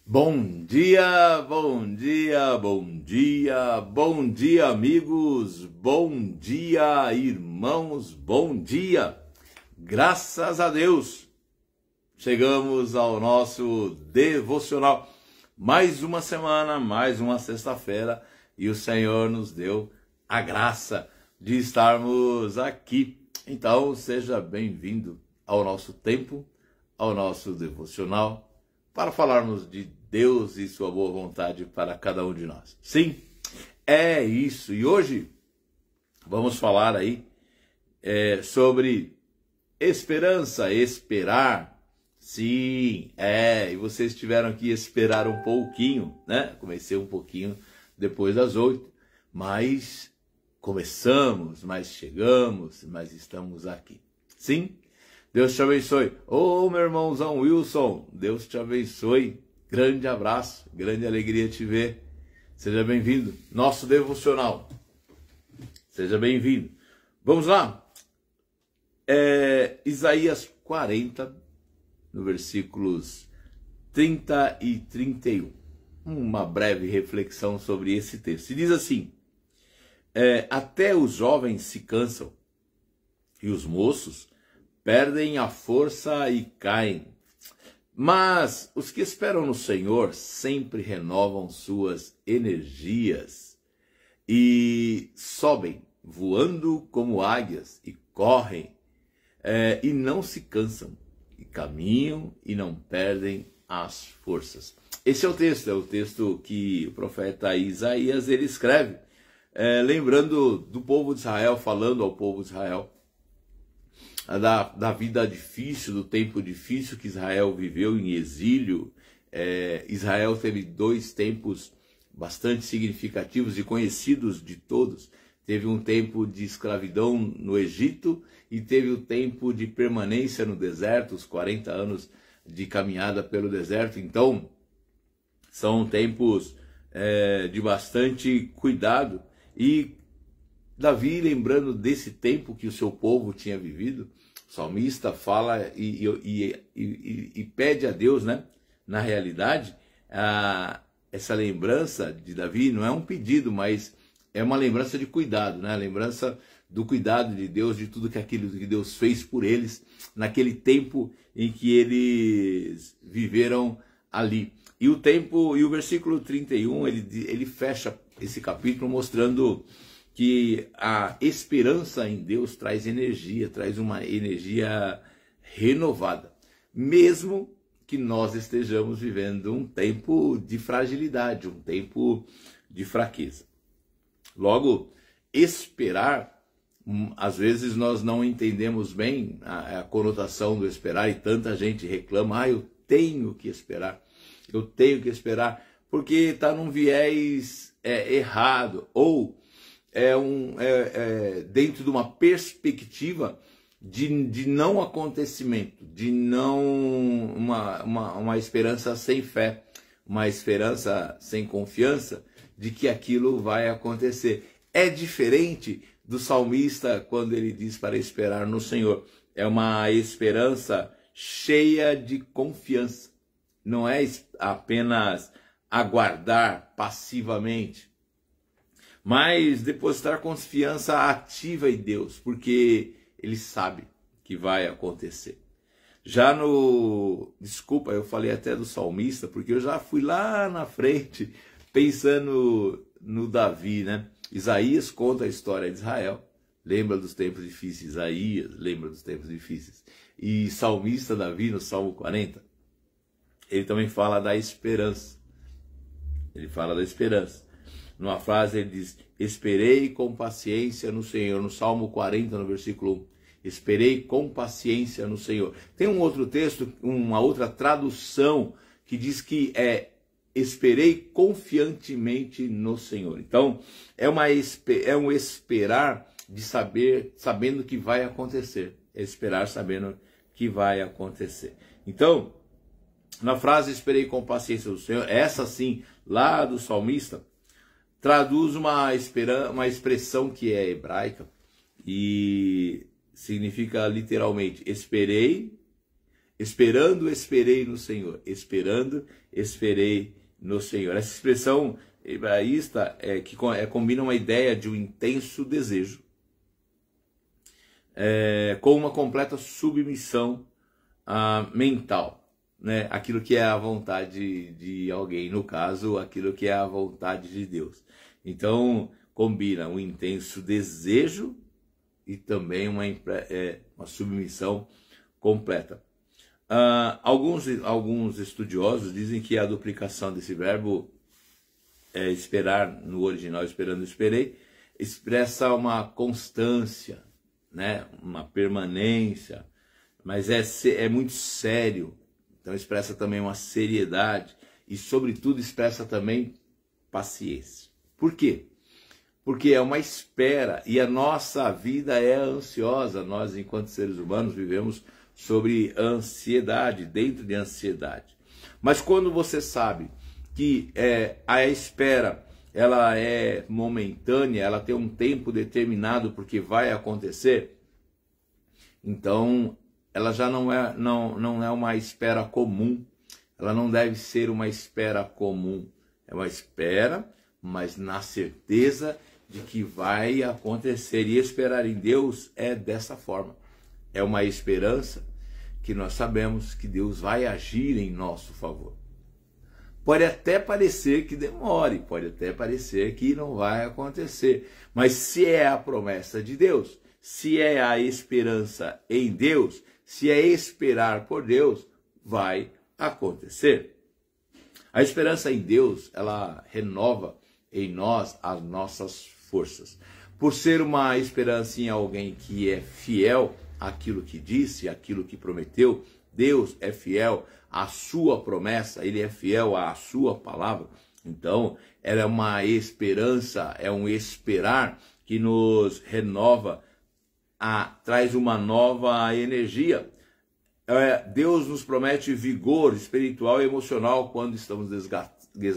Bom dia, bom dia, bom dia, bom dia, amigos, bom dia, irmãos, bom dia. Graças a Deus, chegamos ao nosso devocional. Mais uma semana, mais uma sexta-feira, e o Senhor nos deu a graça de estarmos aqui. Então, seja bem-vindo ao nosso tempo, ao nosso devocional, para falarmos de Deus e sua boa vontade para cada um de nós. Sim, é isso. E hoje vamos falar aí sobre esperança, esperar. Sim, e vocês tiveram que esperar um pouquinho, né? Comecei um pouquinho depois das 8, mas começamos, mas chegamos, mas estamos aqui. Sim, Deus te abençoe. Ô, meu irmãozão Wilson, Deus te abençoe. Grande abraço, grande alegria te ver. Seja bem-vindo. Nosso devocional. Seja bem-vindo. Vamos lá. Isaías 40, no versículos 30 e 31. Uma breve reflexão sobre esse texto. E diz assim: até os jovens se cansam e os moços perdem a força e caem. Mas os que esperam no Senhor sempre renovam suas energias e sobem, voando como águias, e correm, e não se cansam, e caminham e não perdem as forças. Esse é o texto que o profeta Isaías ele escreve, lembrando do povo de Israel, falando ao povo de Israel, da vida difícil, do tempo difícil que Israel viveu em exílio. Israel teve dois tempos bastante significativos e conhecidos de todos. Teve um tempo de escravidão no Egito e teve o tempo de permanência no deserto, os 40 anos de caminhada pelo deserto. Então, são tempos de bastante cuidado. E Davi, lembrando desse tempo que o seu povo tinha vivido, o salmista fala e pede a Deus, né? Na realidade, essa lembrança de Davi não é um pedido, mas é uma lembrança de cuidado, né? A lembrança do cuidado de Deus, de tudo aquilo que Deus fez por eles naquele tempo em que eles viveram ali. E o versículo 31, ele fecha esse capítulo mostrando que a esperança em Deus traz energia, traz uma energia renovada, mesmo que nós estejamos vivendo um tempo de fragilidade, um tempo de fraqueza. Logo, esperar, às vezes nós não entendemos bem a conotação do esperar, e tanta gente reclama: eu tenho que esperar, porque está num viés errado, ou dentro de uma perspectiva de não acontecimento, de não uma esperança sem fé, uma esperança sem confiança de que aquilo vai acontecer. É diferente do salmista quando ele diz para esperar no Senhor. É uma esperança cheia de confiança. Não é apenas aguardar passivamente, mas depositar confiança ativa em Deus, porque ele sabe que vai acontecer. Desculpa, eu falei até do salmista, porque eu já fui lá na frente pensando no Davi, né? Isaías conta a história de Israel, lembra dos tempos difíceis. Isaías lembra dos tempos difíceis. E salmista Davi, no Salmo 40, ele também fala da esperança. Ele fala da esperança. Numa frase ele diz: esperei com paciência no Senhor. No Salmo 40, no versículo 1. Esperei com paciência no Senhor. Tem um outro texto, uma outra tradução, que diz que esperei confiantemente no Senhor. Então, é um esperar de sabendo que vai acontecer. É esperar sabendo que vai acontecer. Então, na frase esperei com paciência no Senhor, essa sim, lá do salmista, traduz uma expressão que é hebraica e significa literalmente: esperei Esperando, esperei no Senhor. Esperando, esperei no Senhor. Essa expressão hebraísta combina uma ideia de um intenso desejo com uma completa submissão mental, né? Aquilo que é a vontade de alguém, no caso, aquilo que é a vontade de Deus. Então, combina um intenso desejo e também uma submissão completa. Alguns estudiosos dizem que a duplicação desse verbo esperar, no original esperando, esperei, expressa uma constância, né? Uma permanência, mas é muito sério, então expressa também uma seriedade e, sobretudo, expressa também paciência. Por quê? Porque é uma espera e a nossa vida é ansiosa. Nós, enquanto seres humanos, vivemos sobre ansiedade, dentro de ansiedade. Mas quando você sabe que a espera ela é momentânea, ela tem um tempo determinado porque vai acontecer, então ela já não é uma espera comum, ela não deve ser uma espera comum, é uma espera, mas na certeza de que vai acontecer. E esperar em Deus é dessa forma. É uma esperança que nós sabemos que Deus vai agir em nosso favor. Pode até parecer que demore, pode até parecer que não vai acontecer, mas se é a promessa de Deus, se é a esperança em Deus, se é esperar por Deus, vai acontecer. A esperança em Deus, ela renova em nós as nossas forças. Por ser uma esperança em alguém que é fiel àquilo que disse, àquilo que prometeu, Deus é fiel à sua promessa, Ele é fiel à sua palavra. Então, ela é uma esperança, é um esperar que nos renova, traz uma nova energia. Deus nos promete vigor espiritual e emocional quando estamos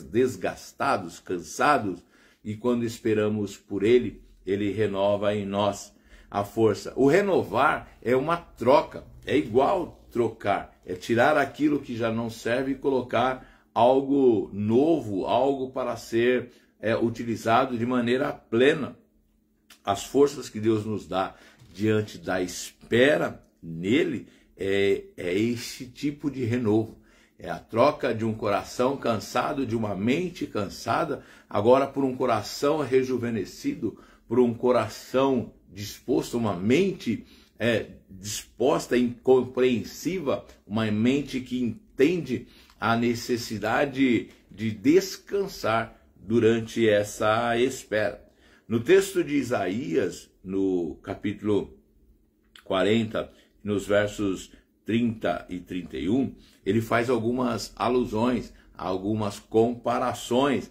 desgastados, cansados, e quando esperamos por Ele, Ele renova em nós a força. O renovar é uma troca, é igual trocar, é tirar aquilo que já não serve e colocar algo novo, algo para ser utilizado de maneira plena. As forças que Deus nos dá diante da espera nele é esse tipo de renovo. É a troca de um coração cansado, de uma mente cansada, agora por um coração rejuvenescido, por um coração disposto, uma mente disposta e compreensiva, uma mente que entende a necessidade de descansar durante essa espera. No texto de Isaías, no capítulo 40, nos versos 30 e 31, ele faz algumas alusões, algumas comparações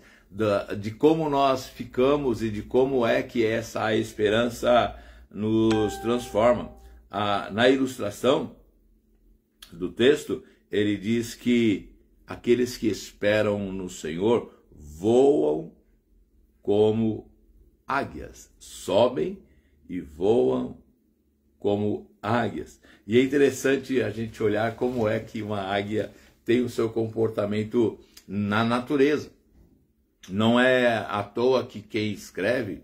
de como nós ficamos e de como é que essa esperança nos transforma. Na ilustração do texto, ele diz que aqueles que esperam no Senhor voam como águias, sobem e voam como águias. E é interessante a gente olhar como é que uma águia tem o seu comportamento na natureza. Não é à toa que quem escreve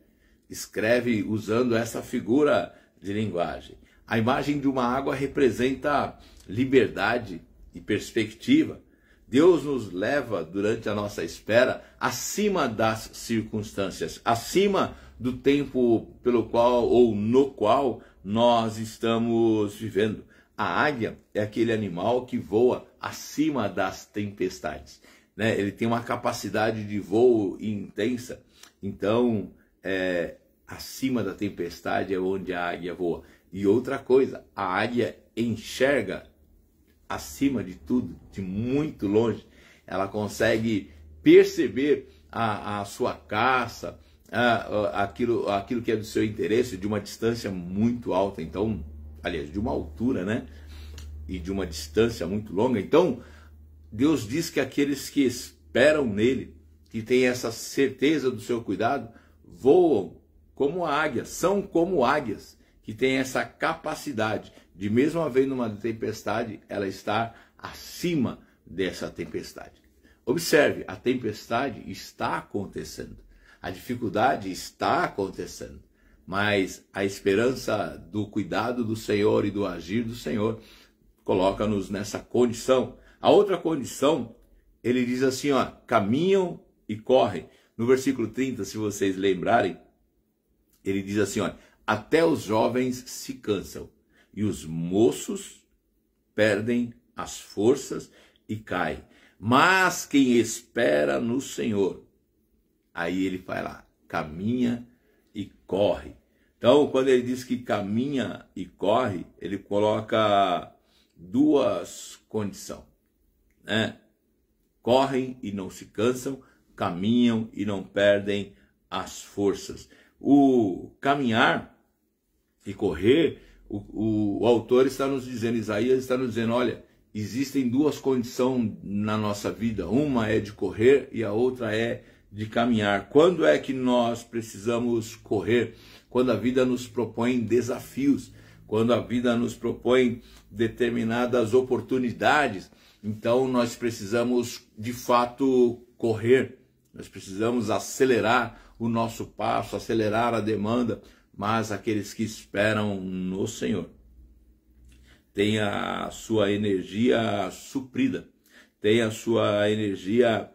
usando essa figura de linguagem. A imagem de uma água representa liberdade e perspectiva. Deus nos leva durante a nossa espera acima das circunstâncias, acima do tempo pelo qual ou no qual nós estamos vivendo. A águia é aquele animal que voa acima das tempestades, né? Ele tem uma capacidade de voo intensa, então acima da tempestade é onde a águia voa. E outra coisa, a águia enxerga acima de tudo, de muito longe. Ela consegue perceber a sua caça, aquilo que é do seu interesse, de uma distância muito alta. Então, aliás, de uma altura, né? E de uma distância muito longa. Então, Deus diz que aqueles que esperam nele, que têm essa certeza do seu cuidado, voam como águias, são como águias. que tem essa capacidade de, mesmo havendo uma tempestade, ela está acima dessa tempestade. Observe, a tempestade está acontecendo, a dificuldade está acontecendo, mas a esperança do cuidado do Senhor e do agir do Senhor coloca-nos nessa condição. A outra condição, ele diz assim, ó, caminham e correm. No versículo 30, se vocês lembrarem, ele diz assim, ó, até os jovens se cansam e os moços perdem as forças e caem. Mas quem espera no Senhor, aí ele vai lá, caminha e corre. Então, quando ele diz que caminha e corre, ele coloca duas condições, né? Correm e não se cansam, caminham e não perdem as forças. O caminhar e correr, o autor está nos dizendo, Isaías está nos dizendo, olha, existem duas condições na nossa vida, uma é de correr e a outra é de caminhar. Quando é que nós precisamos correr? Quando a vida nos propõe desafios, quando a vida nos propõe determinadas oportunidades, então nós precisamos de fato correr, nós precisamos acelerar o nosso passo, acelerar a demanda, mas aqueles que esperam no Senhor têm a sua energia suprida, têm a sua energia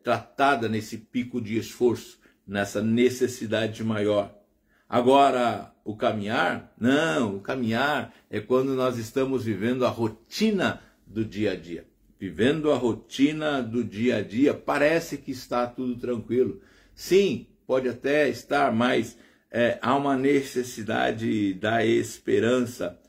tratada nesse pico de esforço, nessa necessidade maior. Agora, o caminhar, não, o caminhar é quando nós estamos vivendo a rotina do dia a dia. Vivendo a rotina do dia a dia, parece que está tudo tranquilo. Sim, pode até estar, mas há uma necessidade da esperança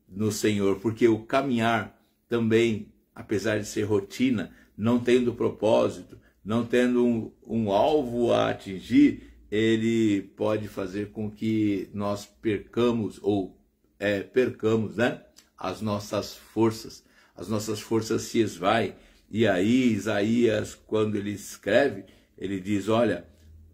no Senhor, porque o caminhar também, apesar de ser rotina, não tendo propósito, não tendo um alvo a atingir, ele pode fazer com que nós percamos, né, as nossas forças se esvaem. E aí Isaías, quando ele escreve, ele diz, olha,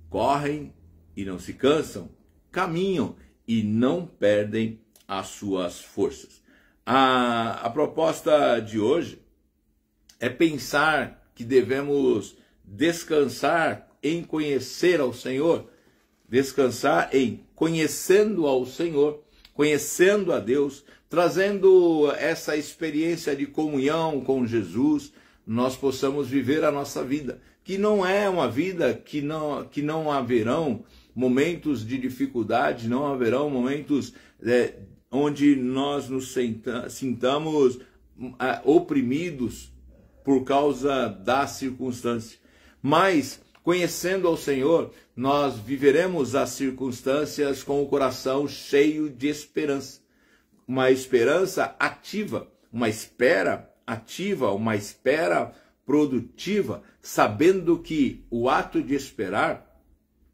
correm e não se cansam, caminham e não perdem as suas forças. A proposta de hoje é pensar que devemos descansar em conhecer ao Senhor, descansar em conhecendo ao Senhor, conhecendo a Deus, trazendo essa experiência de comunhão com Jesus, nós possamos viver a nossa vida, que não é uma vida que não haverão momentos de dificuldade, não haverão momentos onde nós nos sintamos oprimidos por causa da circunstância. Mas, conhecendo ao Senhor, nós viveremos as circunstâncias com o coração cheio de esperança. Uma esperança ativa, uma espera ativa, uma espera produtiva, sabendo que o ato de esperar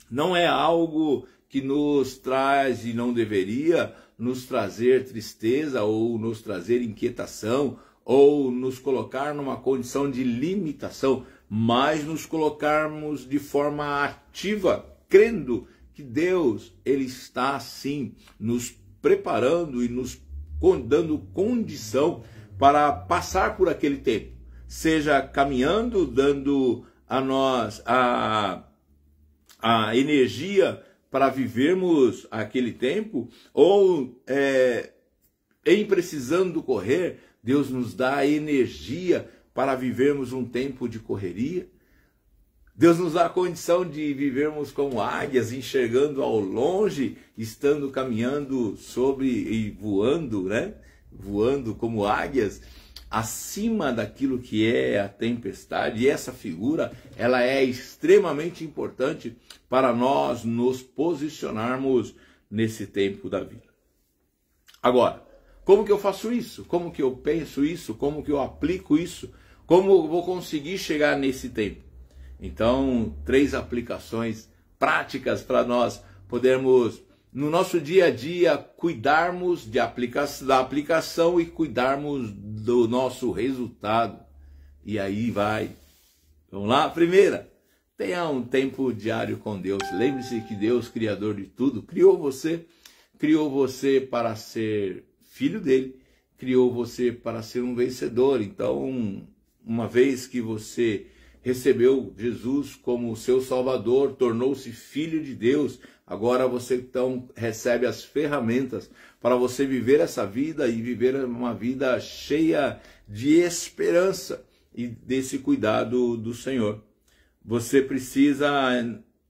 não é algo que nos traz e não deveria nos trazer tristeza ou nos trazer inquietação ou nos colocar numa condição de limitação, mas nos colocarmos de forma ativa, crendo que Deus, Ele está sim nos preparando e nos dando condição para passar por aquele tempo, seja caminhando, dando a nós a energia para vivermos aquele tempo, ou em precisando correr, Deus nos dá a energia para vivermos um tempo de correria. Deus nos dá a condição de vivermos como águias, enxergando ao longe, estando caminhando sobre e voando, né? Voando como águias, acima daquilo que é a tempestade. E essa figura, ela é extremamente importante para nós nos posicionarmos nesse tempo da vida. Agora, como que eu faço isso? Como que eu penso isso? Como que eu aplico isso? Como eu vou conseguir chegar nesse tempo? Então, 3 aplicações práticas para nós podermos, no nosso dia a dia, cuidarmos da aplicação e cuidarmos do nosso resultado. E aí vai. Vamos lá? Primeira, tenha um tempo diário com Deus. Lembre-se que Deus, Criador de tudo, criou você, criou você para ser filho dele, criou você para ser um vencedor. Então, uma vez que você recebeu Jesus como seu Salvador, tornou-se filho de Deus, agora você então recebe as ferramentas para você viver essa vida e viver uma vida cheia de esperança e desse cuidado do Senhor. Você precisa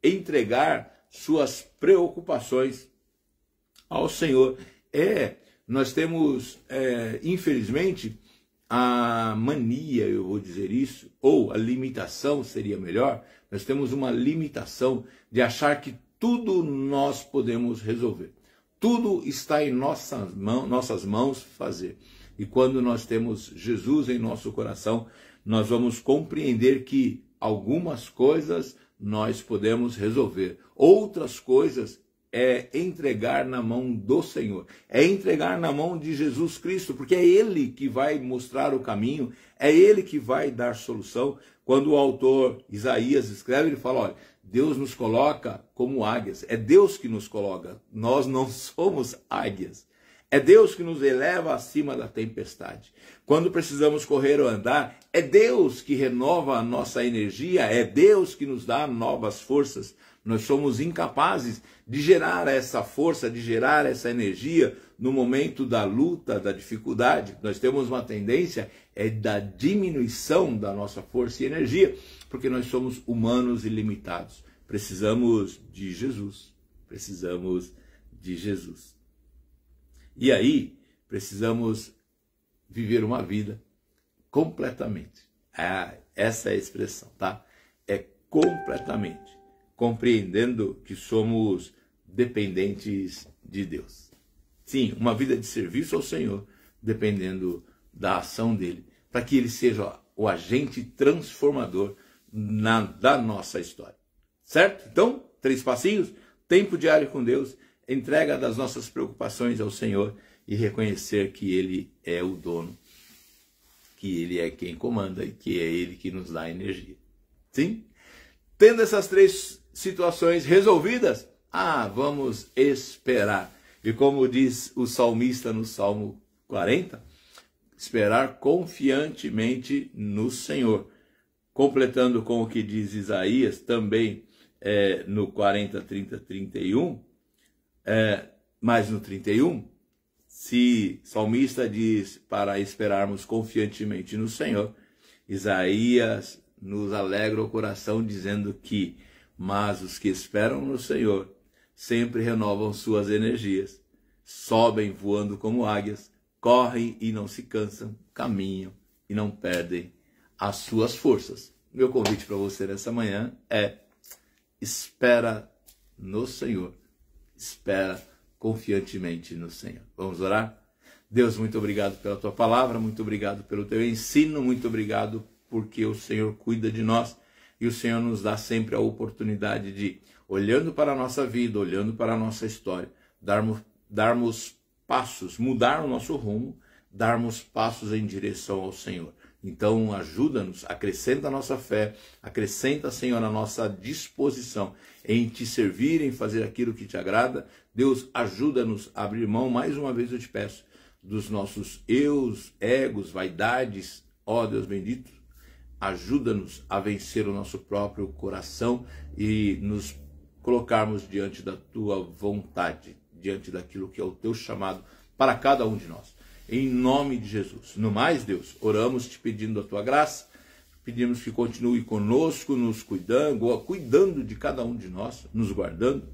entregar suas preocupações ao Senhor. Nós temos, infelizmente, a mania, eu vou dizer isso, ou a limitação seria melhor, nós temos uma limitação de achar que tudo nós podemos resolver. Tudo está em nossas mãos fazer. E quando nós temos Jesus em nosso coração, nós vamos compreender que algumas coisas nós podemos resolver. Outras coisas é entregar na mão do Senhor, é entregar na mão de Jesus Cristo, porque é Ele que vai mostrar o caminho, é Ele que vai dar solução. Quando o autor Isaías escreve, ele fala, olha, Deus nos coloca como águias, é Deus que nos coloca, nós não somos águias, é Deus que nos eleva acima da tempestade. Quando precisamos correr ou andar, é Deus que renova a nossa energia, é Deus que nos dá novas forças. Nós somos incapazes de gerar essa força, de gerar essa energia no momento da luta, da dificuldade. Nós temos uma tendência da diminuição da nossa força e energia, porque nós somos humanos e limitados. Precisamos de Jesus. Precisamos de Jesus. E aí, precisamos viver uma vida completamente. Essa é a expressão, tá? É completamente. Compreendendo que somos dependentes de Deus. Sim, uma vida de serviço ao Senhor, dependendo da ação dele, para que ele seja o agente transformador da nossa história. Certo? Então, 3 passinhos, tempo diário com Deus, entrega das nossas preocupações ao Senhor e reconhecer que Ele é o dono, que Ele é quem comanda e que é Ele que nos dá energia. Sim? Tendo essas 3 situações resolvidas, vamos esperar. E como diz o salmista no Salmo 40, esperar confiantemente no Senhor. Completando com o que diz Isaías, também no 40, 30, 31, mas no 31, se salmista diz para esperarmos confiantemente no Senhor, Isaías nos alegra o coração dizendo que mas os que esperam no Senhor sempre renovam suas energias, sobem voando como águias, correm e não se cansam, caminham e não perdem as suas forças. Meu convite para você nessa manhã é: espera no Senhor, espera confiantemente no Senhor. Vamos orar? Deus, muito obrigado pela tua palavra, muito obrigado pelo teu ensino, muito obrigado porque o Senhor cuida de nós. E o Senhor nos dá sempre a oportunidade de, olhando para a nossa vida, olhando para a nossa história, darmos passos, mudar o nosso rumo, darmos passos em direção ao Senhor. Então ajuda-nos, acrescenta a nossa fé, acrescenta, Senhor, a nossa disposição em te servir, em fazer aquilo que te agrada. Deus, ajuda-nos a abrir mão, mais uma vez eu te peço, dos nossos eus, egos, vaidades, ó Deus bendito. Ajuda-nos a vencer o nosso próprio coração e nos colocarmos diante da tua vontade, diante daquilo que é o teu chamado para cada um de nós. Em nome de Jesus. No mais, Deus, oramos te pedindo a tua graça, pedimos que continue conosco, nos cuidando de cada um de nós, nos guardando.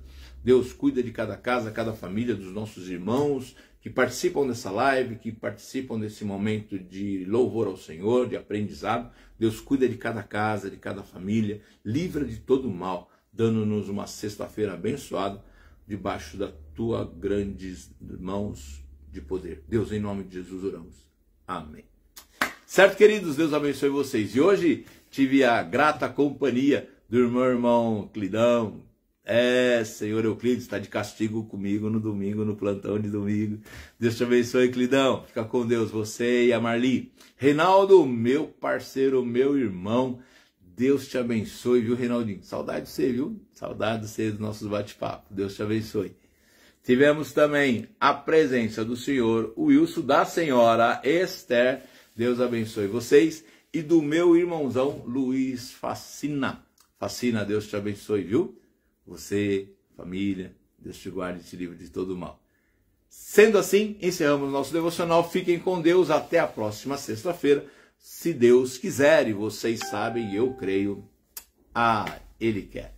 Deus, cuida de cada casa, cada família, dos nossos irmãos que participam dessa live, que participam desse momento de louvor ao Senhor, de aprendizado. Deus, cuida de cada casa, de cada família, livra de todo mal, dando-nos uma sexta-feira abençoada, debaixo da tua grandes mãos de poder. Deus, em nome de Jesus oramos. Amém. Certo, queridos? Deus abençoe vocês. E hoje tive a grata companhia do meu irmão Clidão. Senhor Euclides, está de castigo comigo no domingo, no plantão de domingo. Deus te abençoe, Clidão. Fica com Deus, você e a Marli. Reinaldo, meu parceiro, meu irmão. Deus te abençoe, viu, Reinaldinho? Saudade de você, viu? Saudade de você dos nossos bate-papos. Deus te abençoe. Tivemos também a presença do senhor Wilson, da senhora Esther, Deus abençoe vocês, e do meu irmãozão Luiz Facina. Facina, Deus te abençoe, viu? Você, família, Deus te guarde e te livre de todo mal. Sendo assim, encerramos nosso devocional. Fiquem com Deus até a próxima sexta-feira, se Deus quiser, e vocês sabem, eu creio, Ele quer.